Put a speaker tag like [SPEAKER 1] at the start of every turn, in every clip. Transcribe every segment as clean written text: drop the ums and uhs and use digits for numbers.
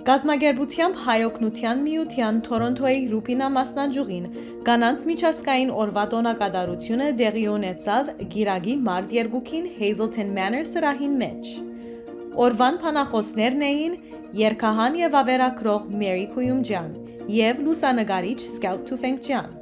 [SPEAKER 1] Կազմակերպութեամբ Օգնութեան Միութեան Թորոնթոյի Roubina մասնաճիւղին Կանանց Միջազգային Օրուայ տօնակատարութիւնը տեղի ունեցաւ Կիրակի Մարտ 2-ին Hazelton Manor սրահին մեջ։ Օրուան բանախօսներն էին երգահան եւ վաւերագրող Մէրի Գույումճեան եւ լուսանկարիչ Սքաութ Թիւֆէնքճեան։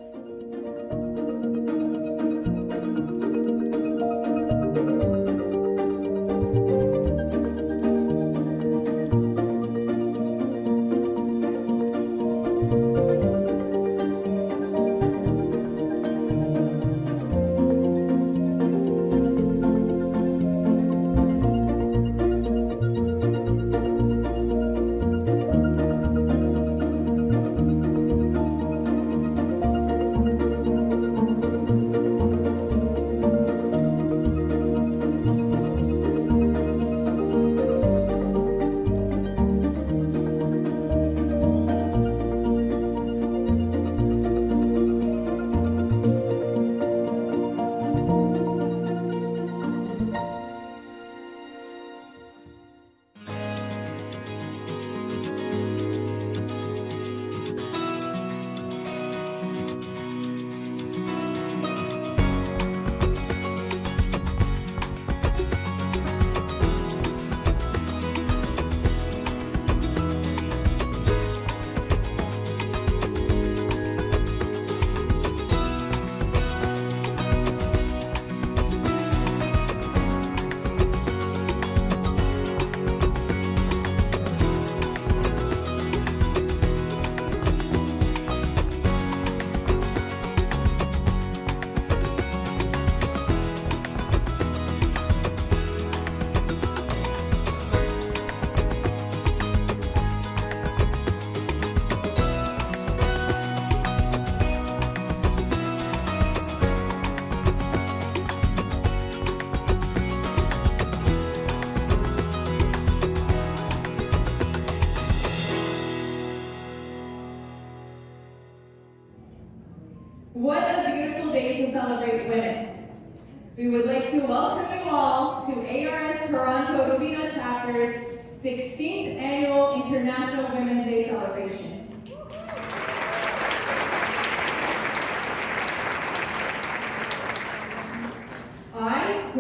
[SPEAKER 2] What a beautiful day to celebrate women. We would like to welcome you all to A.R.S. Toronto Roubina chapter's 16th annual International Women's Day celebration. I,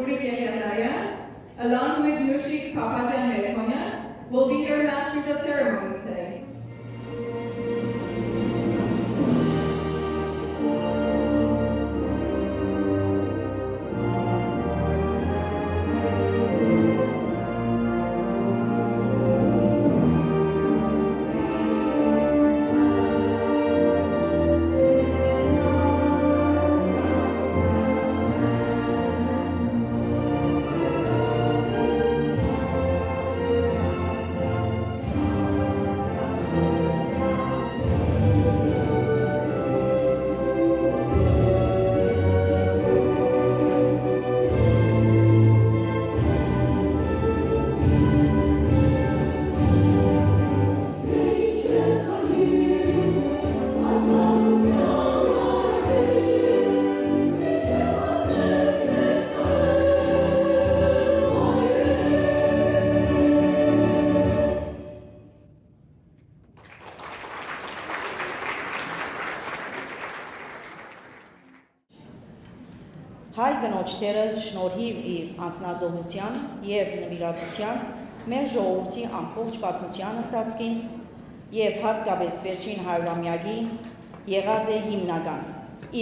[SPEAKER 2] along with Yushik Papazian, will be your masters of ceremonies today.
[SPEAKER 3] Հայ գնոջները շնորհիվ իր անձնազոհության եւ նվիրատվության մեր ժողովրդի ամբողջ պատմության ընթացքին եւ հատկապես վերջին 100-ամյակի եղած է հիմնական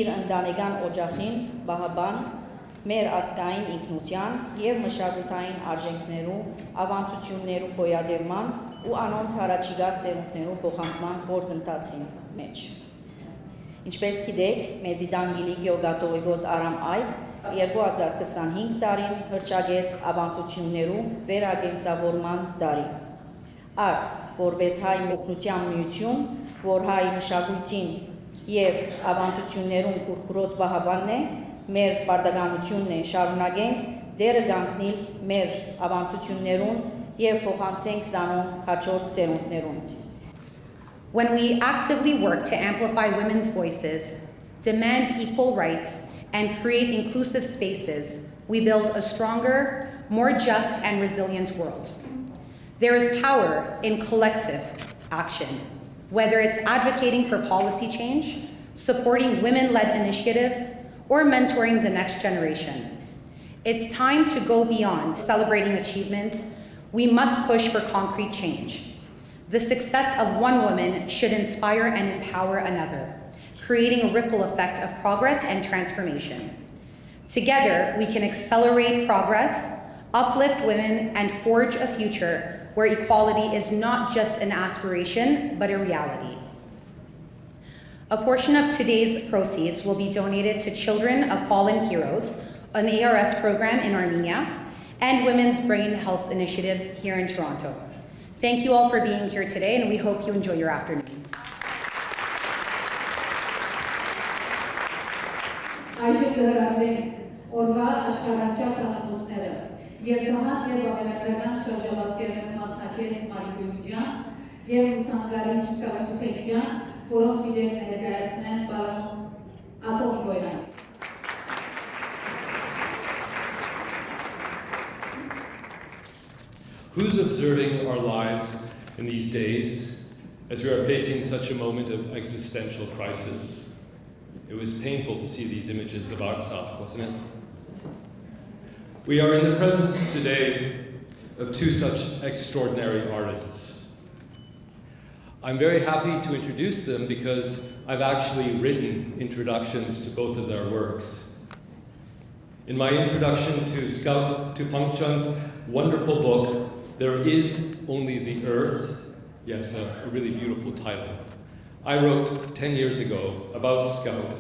[SPEAKER 3] իր ընտանեկան օջախին բահաբան մեր ազգային ինքնության եւ մշակութային արժեքներու ավանդություններու գոյատևման ու անոնց հարաճիգա սերունդներու փոխանցման գործընթացի մեջ։ Ինչպես գիտեք, մեծի դանգիլիկիո գաթողիկոս Արամ Այբ 2025 տարին հրճագեց ավանդություններու վերագենսավորման տարի։ Արդ, որպես հայ օգնութեան միություն, որ հայ մշակույթին եւ ավանդություններուն կուրկուրոտ բահաբանն է, մեր պարտականությունն է շարունակենք դերը գանքնիլ մեր ավանդություններուն եւ փոխանցենք զանոնք հաջորդ սերունդներուն։
[SPEAKER 4] When we actively work to amplify women's voices, demand equal rights, and create inclusive spaces, we build a stronger, more just and resilient world. There is power in collective, action, whether it's advocating for policy change, supporting women-led initiatives, or mentoring the next generation. It's time to go beyond celebrating achievements. We must push for concrete change. The success of one woman should inspire and empower another, creating a ripple effect of progress and transformation. Together, we can accelerate progress, uplift women, and forge a future where equality is not just an aspiration, but a reality. A portion of today's proceeds will be donated to Children of Fallen Heroes, an A.R.S. program in Armenia, and women's brain health initiatives here in Toronto. Thank you all for being here today, and we hope you enjoy your afternoon.
[SPEAKER 5] Այժմ կհրավիրենք օրվա աշխարհանչյա բանախոսները երգահան եւ վաւերագրական շրջապատկերներ մասնաճիւղին Մէրի Գույումճեան եւ լուսանկարիչ Սքաութ Թիւֆէնքճեան, որոնց վիդեոն ներկայացնեն պարոն Օգնութեան։
[SPEAKER 6] Who's observing our lives in these days as we are facing such a moment of existential crisis? It was painful to see these images of A.R.S, wasn't it? We are in the presence today of two such extraordinary artists. I'm very happy to introduce them because I've actually written introductions to both of their works. In my introduction to Sckhaութ Թիւֆէնքճեան's wonderful book, There Is Only the Earth, yes, a really beautiful title, I wrote 10 years ago about Sckhaութ.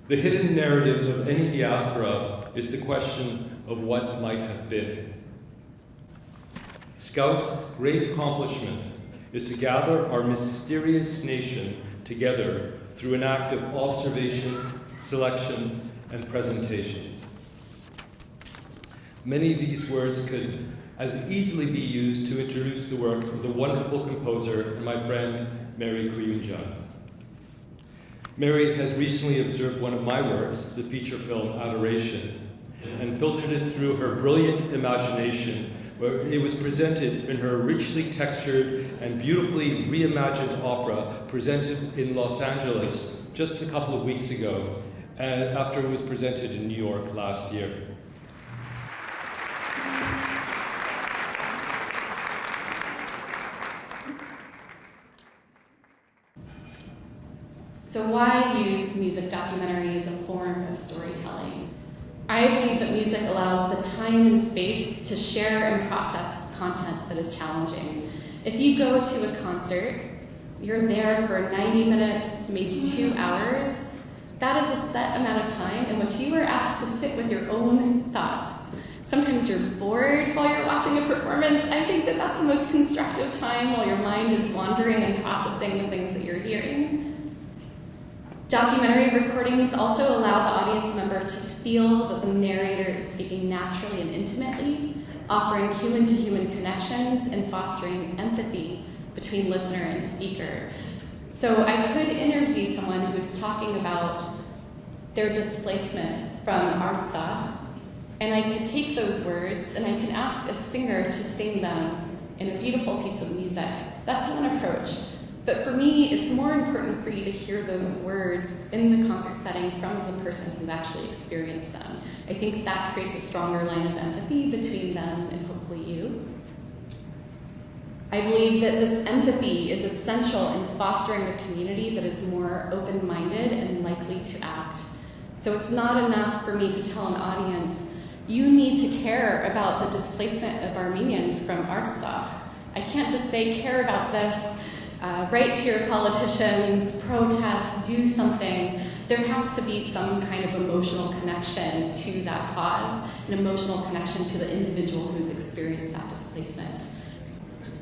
[SPEAKER 6] The hidden narrative of any diaspora is the question of what might have been. Sckhaût's great accomplishment is to gather our mysterious nation together through an act of observation, selection, and presentation. Many of these words could as easily be used to introduce the work of the wonderful composer and my friend, Mėrī Gույumճeaan. Mary has recently observed one of my works, the feature film Adoration, and filtered it through her brilliant imagination, where it was presented in her richly textured and beautifully reimagined opera presented in Los Angeles just a couple of weeks ago, after it was presented in New York last year.
[SPEAKER 7] So why use music documentary as a form of storytelling? I believe that music allows the time and space to share and process content that is challenging. If you go to a concert, you're there for 90 minutes, maybe 2 hours. That is a set amount of time in which you are asked to sit with your own thoughts. Sometimes you're bored while you're watching a performance. I think that that's the most constructive time while your mind is wandering and processing the things that you're hearing. Documentary recordings also allow the audience member to feel that the narrator is speaking naturally and intimately, offering human-to-human connections and fostering empathy between listener and speaker. So I could interview someone who is talking about their displacement from A.R.S, and I could take those words and I can ask a singer to sing them in a beautiful piece of music. That's one approach. But for me, it's more important for you to hear those words in the concert setting from the person who actually experienced them. I think that creates a stronger line of empathy between them and hopefully you. I believe that this empathy is essential in fostering a community that is more open-minded and likely to act. So it's not enough for me to tell an audience, you need to care about the displacement of Armenians from A.R.S. I can't just say, care about this, write to your politicians, protest, do something. There has to be some kind of emotional connection to that cause, an emotional connection to the individual who's experienced that displacement.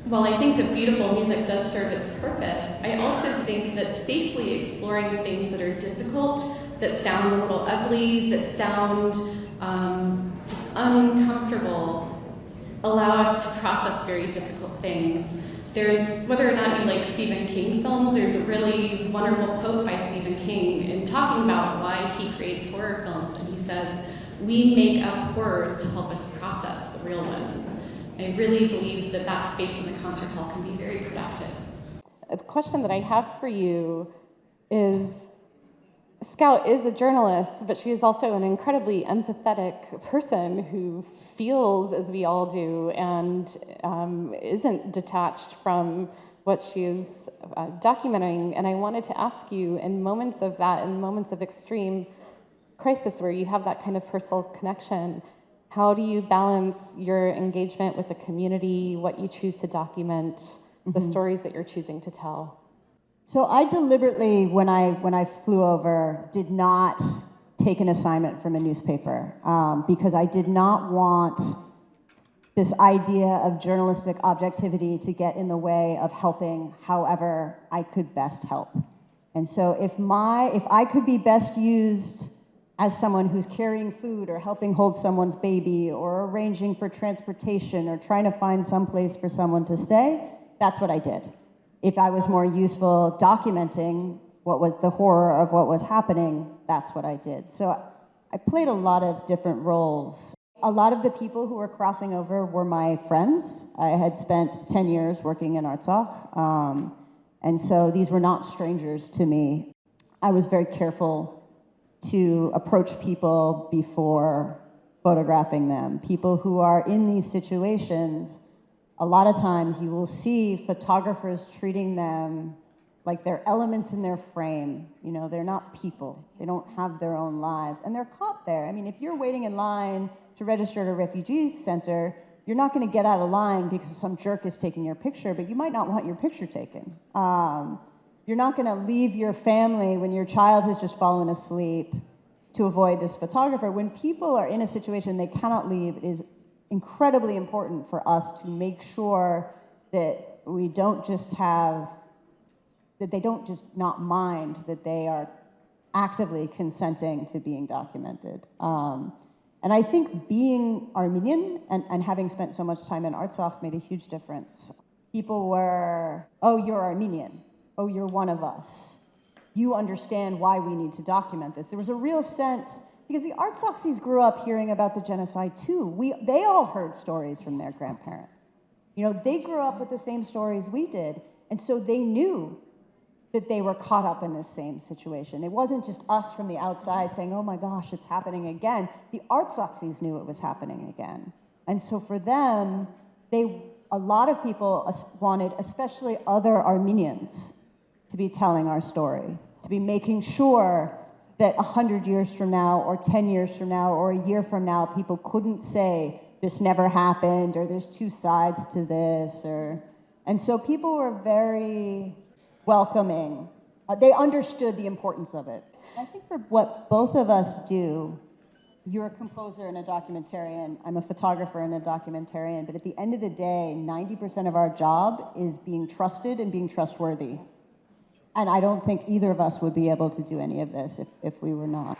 [SPEAKER 7] While I think that beautiful music does serve its purpose, I also think that safely exploring things that are difficult, that sound a little ugly, that sound just uncomfortable, allow us to process very difficult things. There's, whether or not you like Stephen King films, there's a really wonderful quote by Stephen King in talking about why he creates horror films, and he says, we make up horrors to help us process the real ones. I really believe that that space in the concert hall can be very productive. the question that I have for you is, Scout is a journalist, but she is also an incredibly empathetic person who feels as we all do and isn't detached from what she is documenting. And I wanted to ask you, in moments of that, in moments of extreme crisis where you have that kind of personal connection, how do you balance your engagement with the community, what you choose to document, the stories that you're choosing to tell?
[SPEAKER 8] So I deliberately, when I flew over, did not take an assignment from a newspaper because I did not want this idea of journalistic objectivity to get in the way of helping however I could best help. And so if I could be best used as someone who's carrying food or helping hold someone's baby or arranging for transportation or trying to find some place for someone to stay, that's what I did. If I was more useful documenting what was the horror of what was happening, that's what I did. So I played a lot of different roles. A lot of the people who were crossing over were my friends. I had spent 10 years working in Artsakh, and so these were not strangers to me. I was very careful to approach people before photographing them. People who are in these situations, a lot of times you will see photographers treating them like they're elements in their frame. You know, they're not people. They don't have their own lives. And they're caught there. I mean, if you're waiting in line to register at a refugee center, you're not going to get out of line because some jerk is taking your picture, but you might not want your picture taken. You're not going to leave your family when your child has just fallen asleep to avoid this photographer. When people are in a situation they cannot leave, it is incredibly important for us to make sure that we don't just have, that they don't just not mind that they are actively consenting to being documented. And I think being Armenian and having spent so much time in Artsakh made a huge difference. People were, oh, you're Armenian. Oh, you're one of us. You understand why we need to document this. There was a real sense, because the Artsakhi's grew up hearing about the genocide too. They all heard stories from their grandparents. You know, they grew up with the same stories we did, and so they knew that they were caught up in this same situation. It wasn't just us from the outside saying, oh my gosh, it's happening again. The Artsakhi's knew it was happening again. And so for them, a lot of people wanted, especially other Armenians, to be telling our story, to be making sure that 100 years from now, or 10 years from now, or a year from now, people couldn't say, this never happened, or there's two sides to this, and so people were very welcoming. They understood the importance of it. I think for what both of us do, you're a composer and a documentarian, I'm a photographer and a documentarian, but at the end of the day, 90% of our job is being trusted and being trustworthy. And I don't think either of us would be able to do any of this if we were not.